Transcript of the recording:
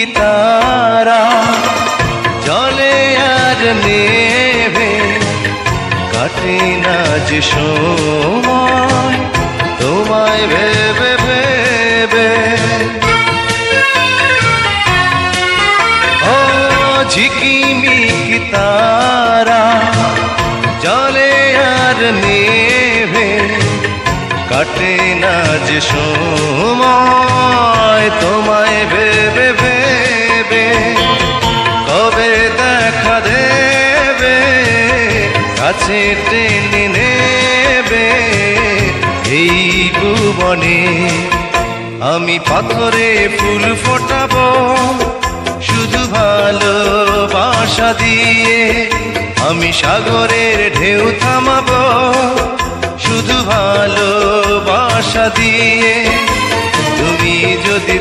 কি তারা জলে আর নেভে কাটে না যে সময় তোমায় ভেবে ভেবে। ও ঝিকিমিকি তারা জলে আর নেভে কাটে না যে সময় তোমায় ভেবে ভেবে। কবে দেখা দেবে কাছে টেনে নেবে এই ভুবনে। আমি পাথরে ফুল ফোটাবো শুধু ভালোবাসা দিয়ে, আমি সাগরের ঢেউ থামাবো শুধু ভালোবাসা দিয়ে। তুমি যদি